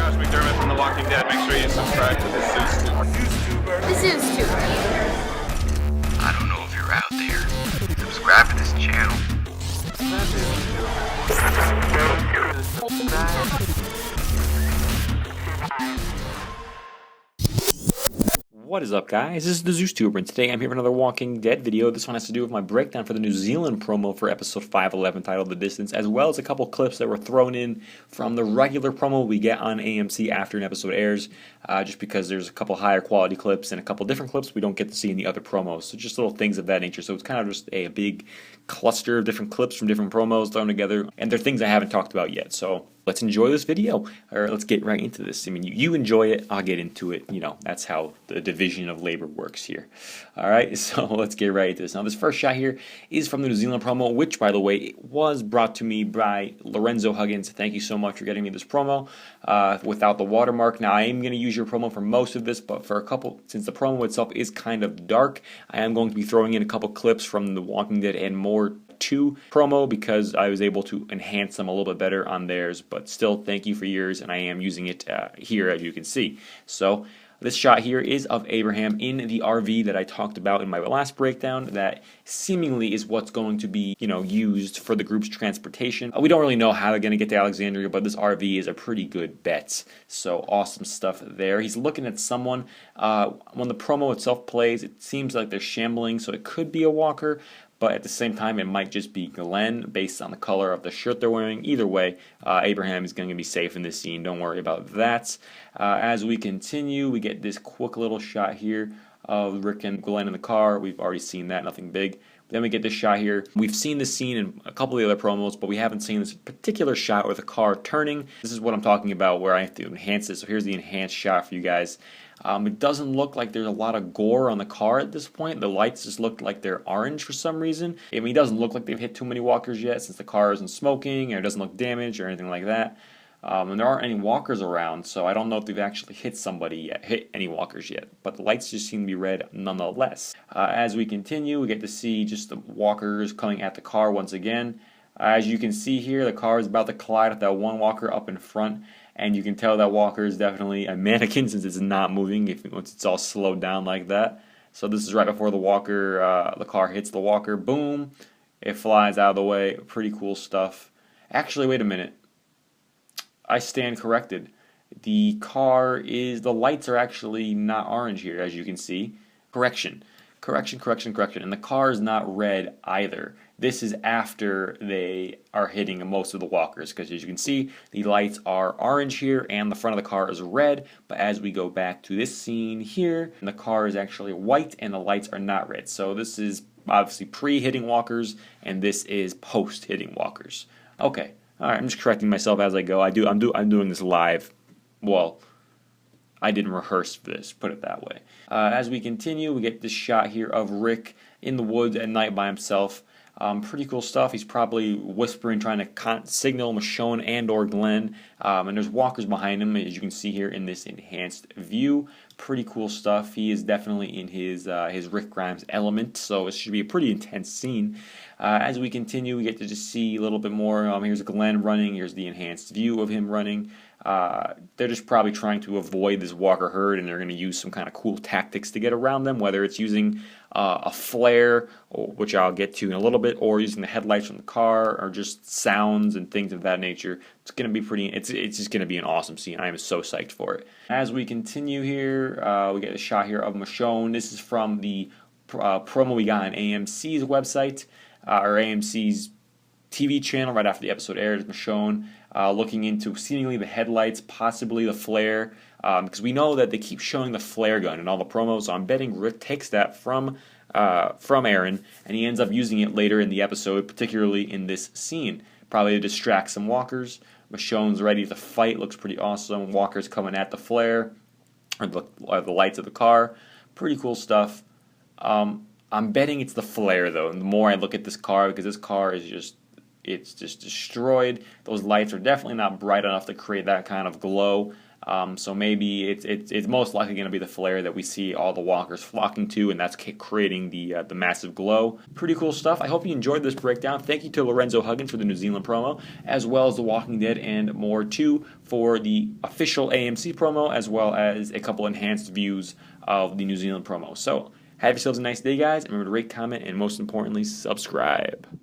Josh McDermott from The Walking Dead. Make sure you subscribe to this YouTuber. This is YouTuber. I don't know if you're out there. Subscribe to this channel. What is up, guys? This is the ZeusTuber, and today I'm here with another Walking Dead video. This one has to do with my breakdown for the New Zealand promo for episode 511 titled The Distance, as well as a couple clips that were thrown in from the regular promo we get on AMC after an episode airs, just because there's a couple higher quality clips and a couple different clips we don't get to see in the other promos, so just little things of that nature. So it's kind of just a big cluster of different clips from different promos thrown together, and they're things I haven't talked about yet, so let's enjoy this video, or let's get right into this. I mean, you enjoy it, I'll get into it. You know, that's how the division of labor works here. Alright, so let's get right into this. Now, this first shot here is from the New Zealand promo, which, by the way, was brought to me by Lorenzo Huggins. Thank you so much for getting me this promo without the watermark. Now, I am going to use your promo for most of this, but for a couple, since the promo itself is kind of dark, I am going to be throwing in a couple clips from The Walking Dead and More 2 promo because I was able to enhance them a little bit better on theirs, but still thank you for yours, and I am using it here, as you can see. So this shot here is of Abraham in the RV that I talked about in my last breakdown that seemingly is what's going to be, used for the group's transportation. We don't really know how they're going to get to Alexandria, but this RV is a pretty good bet. So awesome stuff there. He's looking at someone. When the promo itself plays, it seems like they're shambling, so it could be a walker, but at the same time, it might just be Glenn based on the color of the shirt they're wearing. Either way, Abraham is going to be safe in this scene. Don't worry about that. As we continue, we get this quick little shot here of Rick and Glenn in the car. We've already seen that, nothing big. Then we get this shot here. We've seen this scene in a couple of the other promos, but we haven't seen this particular shot with the car turning. This is what I'm talking about where I have to enhance this. So here's the enhanced shot for you guys. It doesn't look like there's a lot of gore on the car at this point. The lights just look like they're orange for some reason. I mean, it doesn't look like they've hit too many walkers yet since the car isn't smoking or it doesn't look damaged or anything like that. And there aren't any walkers around, so I don't know if they've actually hit any walkers yet. But the lights just seem to be red nonetheless. As we continue, we get to see just the walkers coming at the car once again. As you can see here, the car is about to collide with that one walker up in front. And you can tell that walker is definitely a mannequin since it's not moving once it's all slowed down like that. So this is right before the car hits the walker. Boom! It flies out of the way. Pretty cool stuff. Actually, wait a minute. I stand corrected. The lights are actually not orange here, as you can see. Correction. And the car is not red either. This is after they are hitting most of the walkers, because as you can see, the lights are orange here and the front of the car is red, but as we go back to this scene here, the car is actually white and the lights are not red. So this is obviously pre-hitting walkers and this is post-hitting walkers. Okay, alright, I'm just correcting myself as I go. I'm doing this live. Well, I didn't rehearse for this, put it that way. As we continue, we get this shot here of Rick in the woods at night by himself. Pretty cool stuff. He's probably whispering, trying to signal Michonne and or Glenn. And there's walkers behind him, as you can see here in this enhanced view. Pretty cool stuff. He is definitely in his Rick Grimes element, so it should be a pretty intense scene. As we continue, we get to just see a little bit more. Here's Glenn running. Here's the enhanced view of him running. They're just probably trying to avoid this walker herd, and they're going to use some kind of cool tactics to get around them, whether it's using a flare, which I'll get to in a little bit, or using the headlights from the car, or just sounds and things of that nature. It's going to be it's just going to be an awesome scene. I am so psyched for it. As we continue here, we get a shot here of Michonne. This is from the promo we got on AMC's website, or AMC's TV channel right after the episode aired. Michonne looking into seemingly the headlights, possibly the flare, because we know that they keep showing the flare gun in all the promos, so I'm betting Rick takes that from Aaron, and he ends up using it later in the episode, particularly in this scene, probably to distract some walkers. Michonne's ready to fight, looks pretty awesome. Walker's coming at the flare, or the lights of the car. Pretty cool stuff. I'm betting it's the flare, though, and the more I look at this car, because this car is just destroyed. Those lights are definitely not bright enough to create that kind of glow. So maybe it's most likely going to be the flare that we see all the walkers flocking to, and that's creating the massive glow. Pretty cool stuff. I hope you enjoyed this breakdown. Thank you to Lorenzo Huggins for the New Zealand promo, as well as The Walking Dead and more too for the official AMC promo, as well as a couple enhanced views of the New Zealand promo. So have yourselves a nice day, guys. Remember to rate, comment, and most importantly, subscribe.